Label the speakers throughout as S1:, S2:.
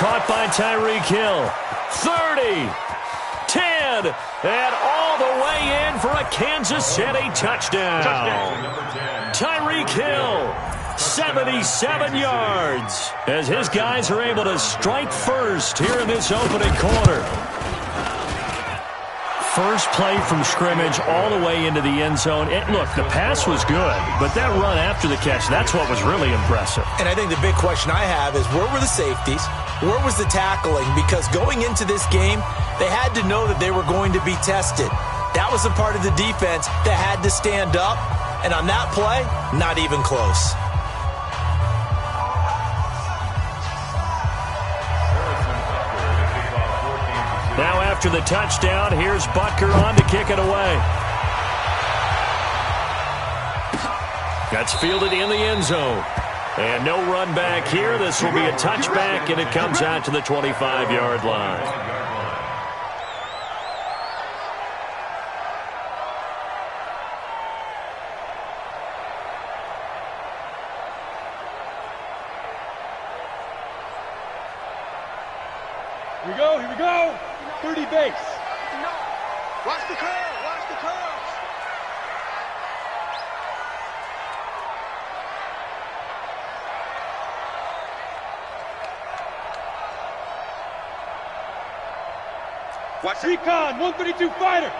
S1: caught by Tyreek Hill. 30, 10, and all the way in for a Kansas City touchdown. Tyreek Hill, 77 yards, as his guys are able to strike first here in this opening quarter. First play from scrimmage all the way into the end zone. Look, the pass was good, but that run after the catch, that's what was really impressive.
S2: And I think the big question I have is, where were the safeties? Where was the tackling? Because going into this game, they had to know that they were going to be tested. That was a part of the defense that had to stand up. And on that play, not even close.
S1: Now after the touchdown, here's Butker on to kick it away. That's fielded in the end zone. And no run back here. This will be a touchback, and it comes out to the 25-yard line.
S3: Here we go. 30 base. Watch the curve, watch the curves. Watch recon, 132 fighter.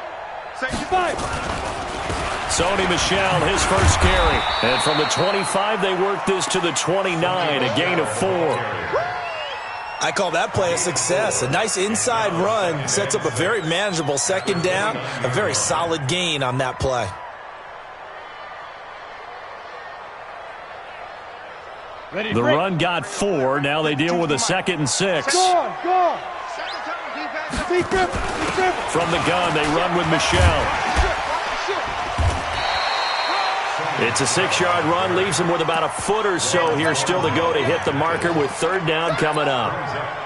S3: 65.
S1: Sony Michel, his first carry. And from the 25, they work this to the 29, a gain of 4.
S2: I call that play a success. A nice inside run sets up a very manageable second down. A very solid gain on that play.
S1: The run got 4. Now they deal with a 2nd and 6.
S3: Go.
S1: From the gun, they run with Michel. It's a 6-yard run, leaves him with about a foot or so here still to go to hit the marker with 3rd down coming up.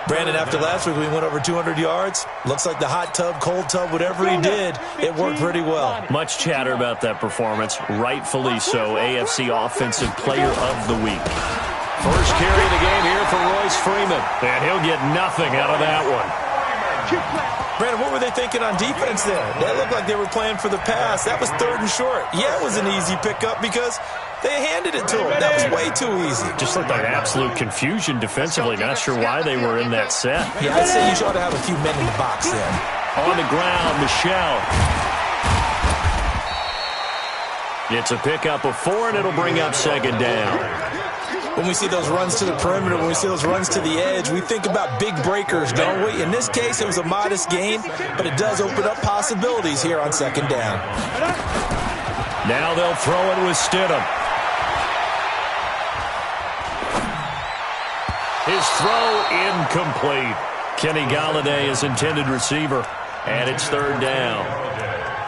S2: Brandon, after last week we went over 200 yards. Looks like the hot tub, cold tub, whatever he did, it worked pretty well.
S1: Much chatter about that performance, rightfully so. AFC Offensive Player of the Week. First carry of the game here for Royce Freeman, and he'll get nothing out of that one.
S2: Brandon, what were they thinking on defense there? That looked like they were playing for the pass. That was 3rd and short. Yeah, it was an easy pickup because they handed it to him. That was way too easy.
S1: Just looked like absolute confusion defensively. Not sure why they were in that set.
S2: Yeah, I'd say you ought to have a few men in the box there.
S1: On the ground, Michel. It's a pickup of 4, and it'll bring up 2nd down.
S2: When we see those runs to the perimeter, when we see those runs to the edge, we think about big breakers, don't we? In this case, it was a modest gain, but it does open up possibilities here on 2nd down.
S1: Now they'll throw it with Stidham. His throw incomplete. Kenny Golladay is intended receiver, and it's 3rd down.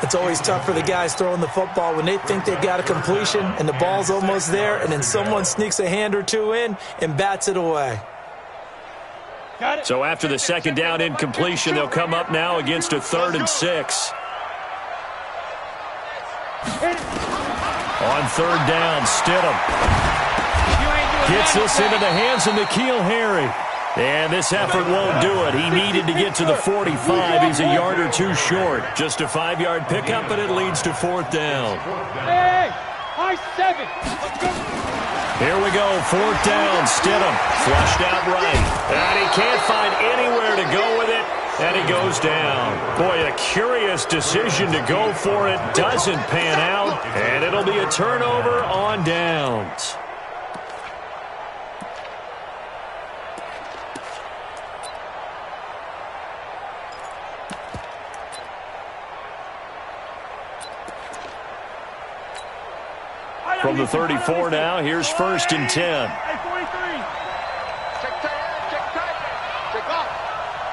S2: It's always tough for the guys throwing the football when they think they've got a completion and the ball's almost there, and then someone sneaks a hand or two in and bats it away.
S1: So after the 2nd down incompletion, they'll come up now against a 3rd and 6. On 3rd down, Stidham gets this into the hands of N'Keal Harry. And this effort won't do it. He needed to get to the 45. He's a yard or 2 short. Just a 5-yard pickup, but it leads to 4th down.
S3: Hey, high 7. Let's go.
S1: Here we go, 4th down. Stidham flushed out right. And he can't find anywhere to go with it. And he goes down. Boy, a curious decision to go for it. Doesn't pan out. And it'll be a turnover on downs. From the 34 now, here's 1st and 10.
S3: Hey, 43. Check tight, check tight. Check off.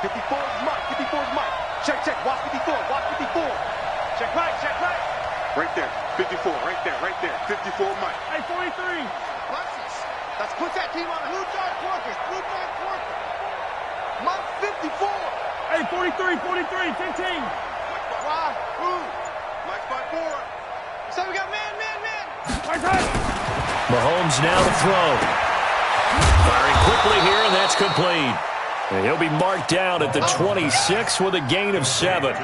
S3: 54 is Mike, 54 is Mike. Check, watch 54, watch 54. Check right. Right there, 54, right there. 54 Mike. Hey, 43. Watch this. Let's put that team on. Blue Dark Workers. Mike 54. Hey, 43, 15. Why? Who? Mike's by 4. So we got man.
S1: Mahomes now to throw. Firing quickly here, and that's complete. And he'll be marked down at the 26 with a gain of 7.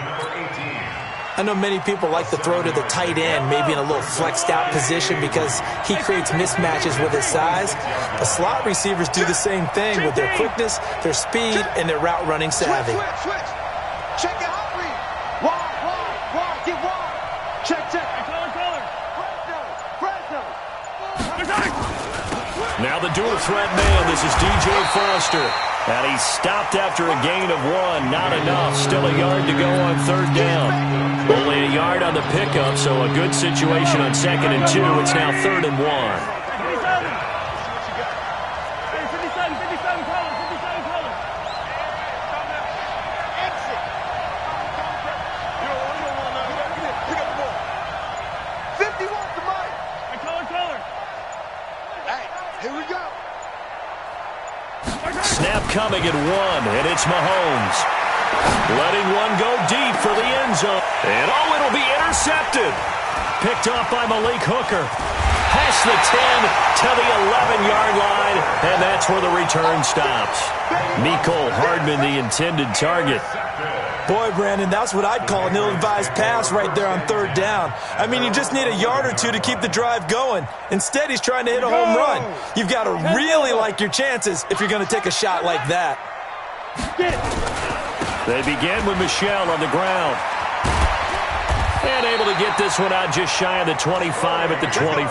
S2: I know many people like to throw to the tight end, maybe in a little flexed out position because he creates mismatches with his size. But slot receivers do the same thing with their quickness, their speed, and their route running savvy.
S3: Switch. Check it out, read. Wide. Get wide. Check. Color. Fresno.
S1: Now the dual threat man. This is DJ Foster. And he's stopped after a gain of 1. Not enough. Still a yard to go on 3rd down. Only a yard on the pickup, so a good situation on 2nd and 2. It's now 3rd and 1. Snap coming at 1, and it's Mahomes. Letting one go deep for the end zone. And it'll be intercepted. Picked off by Malik Hooker. Past the 10 to the 11-yard line, and that's where the return stops. Mecole Hardman, the intended target.
S2: Boy, Brandon, that's what I'd call an ill-advised pass right there on 3rd down. I mean, you just need a yard or two to keep the drive going. Instead, he's trying to hit a home run. You've got to really like your chances if you're going to take a shot like that.
S1: They begin with Michel on the ground. And able to get this one out just shy of the 25 at the 24.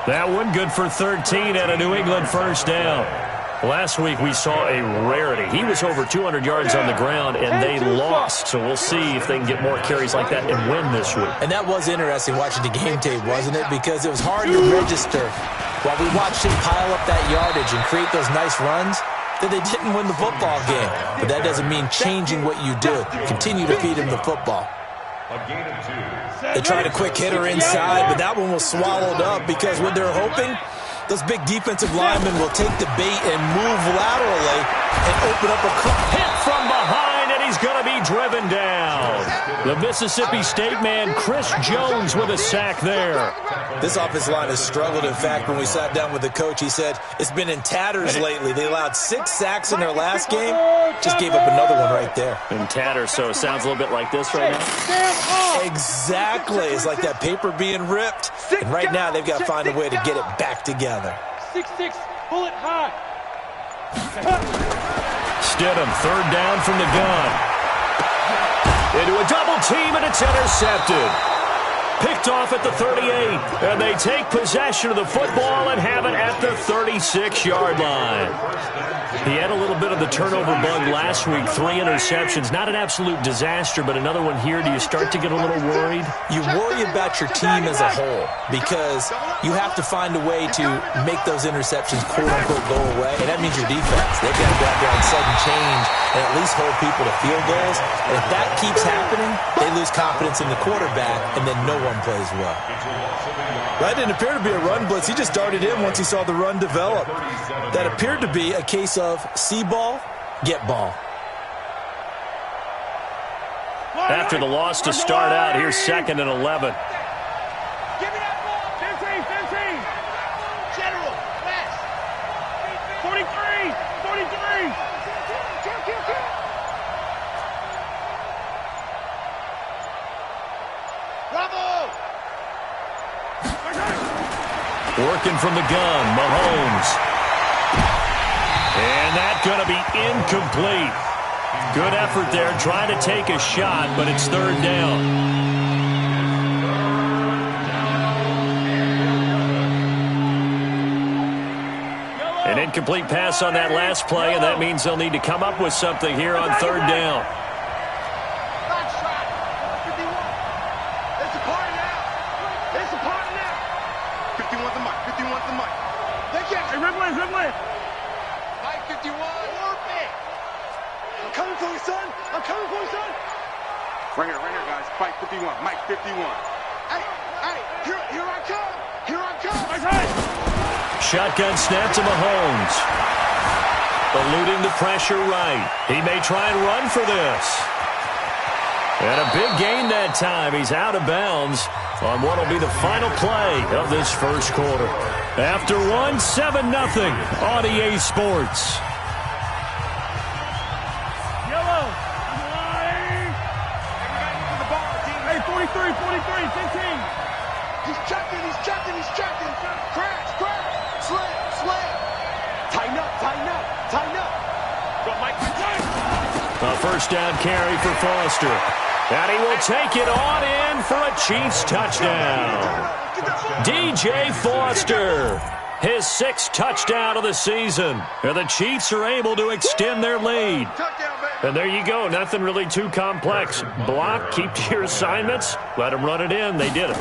S1: That one good for 13 at a New England 1st down. Last week we saw a rarity. He was over 200 yards on the ground, and they lost. So we'll see if they can get more carries like that and win this week.
S2: And that was interesting watching the game tape, wasn't it? Because it was hard to register while we watched him pile up that yardage and create those nice runs that they didn't win the football game. But that doesn't mean changing what you do. Continue to feed him the football. They tried a quick hitter inside, but that one was swallowed up because what they're hoping, those big defensive linemen will take the bait and move laterally and open up a
S1: hit from behind, and he's going to be driven down. The Mississippi State man, Chris Jones, with a sack there.
S2: This offensive line has struggled. In fact, when we sat down with the coach, he said it's been in tatters lately. They allowed 6 sacks in their last game. Just gave up another one right there.
S1: In tatters, so it sounds a little bit like this right now.
S2: Exactly. It's like that paper being ripped. And right now, they've got to find a way to get it back together.
S3: 6-6, bullet high.
S1: Stidham, 3rd down from the gun. Into a double team, and it's intercepted. Picked off at the 38, and they take possession of the football and have it at the 36-yard line. He had a little bit of the turnover bug last week, 3 interceptions. Not an absolute disaster, but another one here. Do you start to get a little worried?
S2: You worry about your team as a whole because you have to find a way to make those interceptions quote-unquote go away, and that means your defense. They've got to go out there on sudden change and at least hold people to field goals. And if that keeps happening, they lose confidence in the quarterback, and then no one plays well. That didn't appear to be a run blitz. He just darted in once he saw the run develop. That appeared to be a case of see ball, get ball.
S1: After the loss to start out, here's 2nd and 11.
S3: Give me that ball. 15. General, pass. 43. Bravo.
S1: Working from the gun, Mahomes. And that's going to be incomplete. Good effort there, trying to take a shot, but it's 3rd down. An incomplete pass on that last play, and that means they'll need to come up with something here on 3rd down.
S3: Right here, guys. Fight 51. Mike 51. Hey, here I come.
S1: Shotgun snap to Mahomes. Eluding the pressure right. He may try and run for this. And a big gain that time. He's out of bounds on what will be the final play of this first quarter. After 7-0 on EA Sports. A first down carry for Foster. And he will take it on in for a Chiefs touchdown. DJ Foster, his 6th touchdown of the season. And the Chiefs are able to extend their lead. And there you go. Nothing really too complex. Block, keep to your assignments, let them run it in. They did it.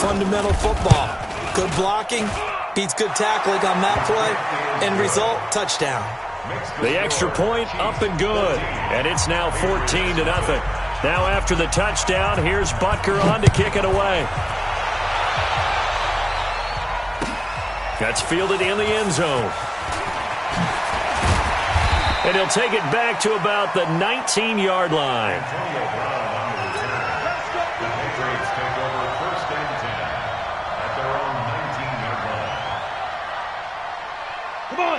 S2: Fundamental football. Good blocking beats good tackling on that play. End result, touchdown.
S1: The extra point up and good. And it's now 14-0. Now after the touchdown, here's Butker on to kick it away. That's fielded in the end zone. And he'll take it back to about the 19-yard line.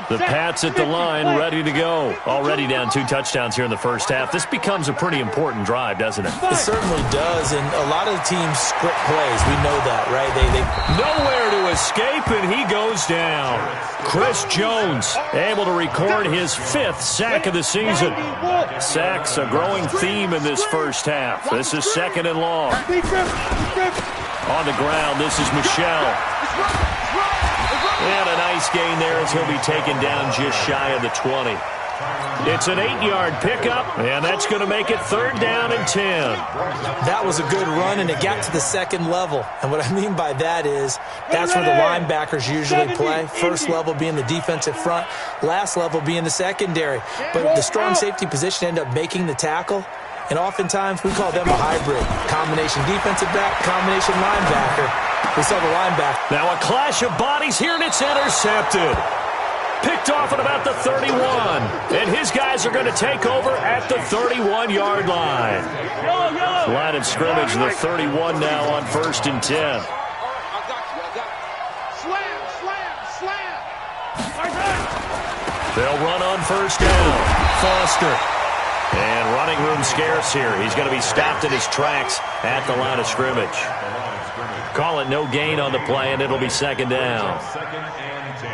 S1: The Pats at the line, ready to go. Already down 2 touchdowns here in the first half. This becomes a pretty important drive, doesn't it?
S2: It certainly does, and a lot of teams script plays. We know that, right? They
S1: Nowhere to escape, and he goes down. Chris Jones able to record his 5th sack of the season. Sacks a growing theme in this first half. This is 2nd and long. On the ground, this is Michelle. And a nice gain there as he'll be taken down just shy of the 20. It's an 8-yard pickup, and that's going to make it 3rd down and 10.
S2: That was a good run, and it got to the 2nd level. And what I mean by that is that's where the linebackers usually play. First level being the defensive front, last level being the secondary. But the strong safety position ended up making the tackle. And oftentimes we call them a hybrid. Combination defensive back, combination linebacker. We saw the linebacker.
S1: Now a clash of bodies here, and it's intercepted. Picked off at about the 31. And his guys are going to take over at the 31-yard line. Line of scrimmage, the 31 now on 1st and 10. They'll run on 1st down. Foster. And running room scarce here. He's going to be stopped in his tracks at the line of scrimmage. Call it no gain on the play, and it'll be 2nd down.
S4: 2nd and 10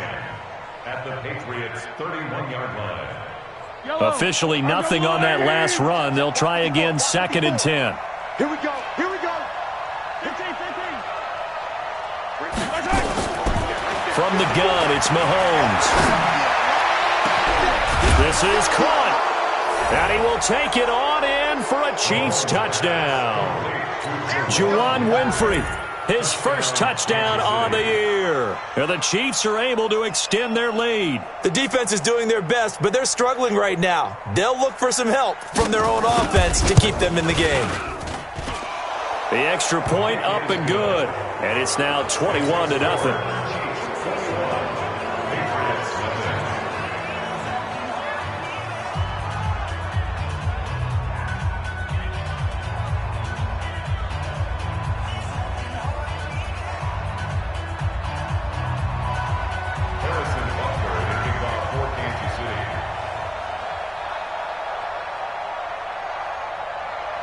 S4: at the Patriots' 31-yard line.
S1: Officially nothing on that last run. They'll try again 2nd and 10.
S3: Here we go. Here we go. 15.
S1: From the gun, it's Mahomes. This is caught. And he will take it on in for a Chiefs touchdown. Juwan Winfrey, his 1st touchdown on the year. And the Chiefs are able to extend their lead.
S2: The defense is doing their best, but they're struggling right now. They'll look for some help from their own offense to keep them in the game.
S1: The extra point up and good. And it's now 21-0.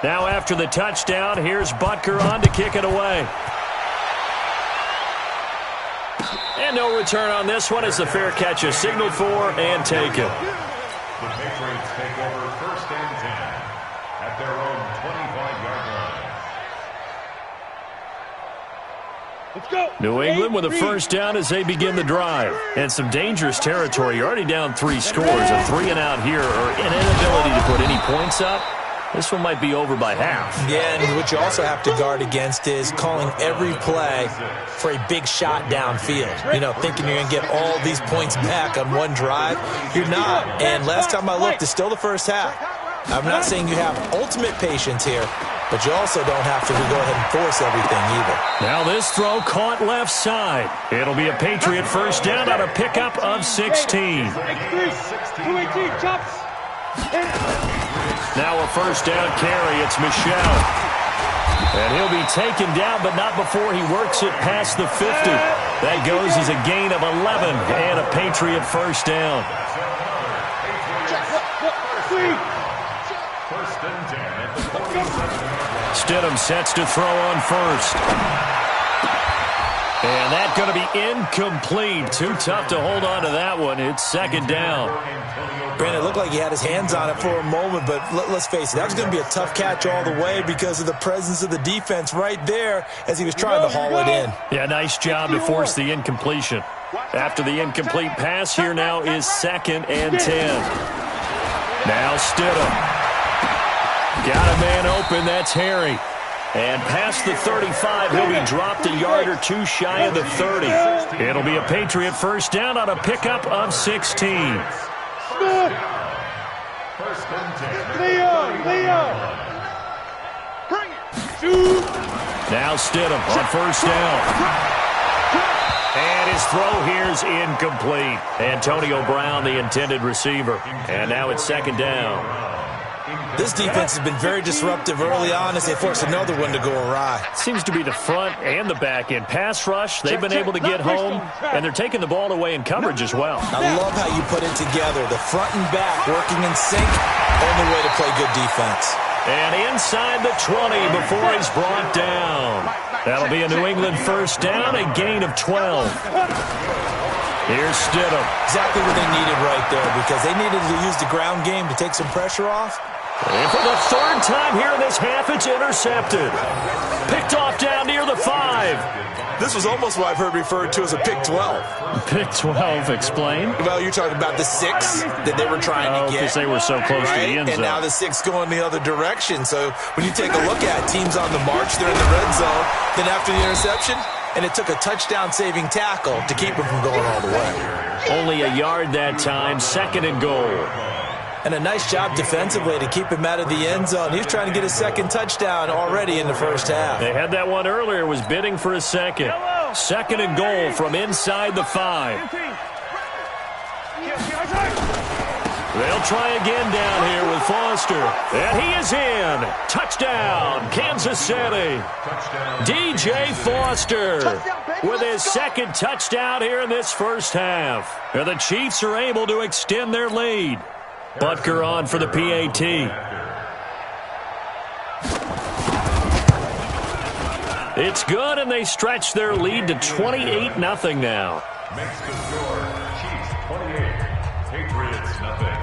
S1: Now after the touchdown, here's Butker on to kick it away. And no return on this one as the fair catch is signaled for and taken.
S4: The Patriots take over 1st and 10 at their own 25-yard line.
S3: Let's go.
S1: New England with a first down as they begin the drive. And some dangerous territory. You're already down 3 scores. A 3-and-out here or an inability to put any points up. This one might be over by half.
S2: Yeah, and what you also have to guard against is calling every play for a big shot downfield. You know, thinking you're going to get all these points back on one drive. You're not. And last time I looked, it's still the first half. I'm not saying you have ultimate patience here, but you also don't have to go ahead and force everything either.
S1: Now this throw caught left side. It'll be a Patriot first down on a pickup of 16.
S3: 218, chops.
S1: Now a first down carry. It's Michelle. And he'll be taken down, but not before he works it past the 50. That goes as a gain of 11 and a Patriot first down. Stidham sets to throw on 1st. And that's going to be incomplete. Too tough to hold on to that one. It's second down.
S2: Brandon, it looked like he had his hands on it for a moment, but let's face it, that was going to be a tough catch all the way because of the presence of the defense right there as he was trying to haul it in.
S1: Yeah, nice job to force the incompletion. After the incomplete pass, here now is 2nd and 10. Now Stidham. Got a man open. That's Harry. And past the 35, he'll be dropped a yard or two shy of the 30. It'll be a Patriot first down on a pickup of 16. Now Stidham on first down. And his throw here is incomplete. Antonio Brown, the intended receiver. And now it's second down.
S2: This defense has been very disruptive early on as they force another one to go awry.
S1: Seems to be the front and the back end. Pass rush, they've been able to get home, and they're taking the ball away in coverage as well.
S2: I love how you put it together. The front and back working in sync. Only way to play good defense.
S1: And inside the 20 before he's brought down. That'll be a New England first down, a gain of 12. Here's Stidham.
S2: Exactly what they needed right there because they needed to use the ground game to take some pressure off.
S1: And for the third time here in this half, it's intercepted. Picked off down near the 5.
S2: This was almost what I've heard referred to as a pick 12.
S1: Pick 12, explain?
S2: Well, you're talking about the 6 that they were trying to get.
S1: Because they were so close to the end zone.
S2: And now the 6 going the other direction. So when you take a look at teams on the march, they're in the red zone. Then after the interception, and it took a touchdown-saving tackle to keep him from going all the way.
S1: Only a yard that time, 2nd and goal.
S2: And a nice job defensively to keep him out of the end zone. He was trying to get his 2nd touchdown already in the first half.
S1: They had that one earlier, was bidding for a 2nd. 2nd and goal from inside the 5. They'll try again down here with Foster. And he is in. Touchdown, Kansas City. DJ Foster with his 2nd touchdown here in this first half. And the Chiefs are able to extend their lead. Butker on for the PAT. It's good, and they stretch their lead to 28-0 now.
S4: Makes the score Chiefs 28, Patriots nothing.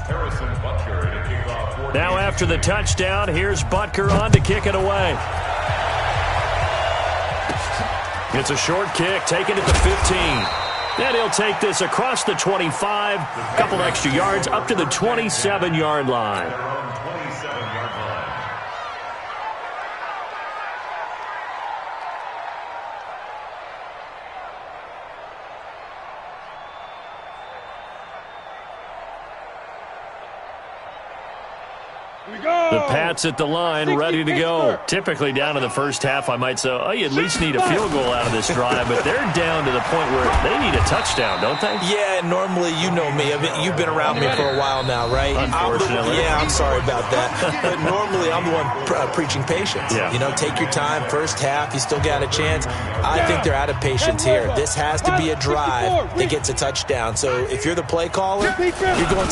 S4: Harrison Butker to kick off.
S1: Now after the touchdown, here's Butker on to kick it away. It's a short kick, taken at the 15. And he'll take this across the 25, a couple extra yards, up to the 27-yard line. The Pats at the line, ready to go. Typically down in the first half, I might say, oh, you at least need a field goal out of this drive, but they're down to the point where they need a touchdown, don't they?
S2: Yeah, normally, you know me. You've been around me for a while now, right?
S1: Unfortunately.
S2: I'm sorry about that. But normally, I'm the one preaching patience.
S1: Yeah.
S2: You know, take your time. First half, you still got a chance. I think they're out of patience here. This has to be a drive that gets a touchdown. So if you're the play caller, you're going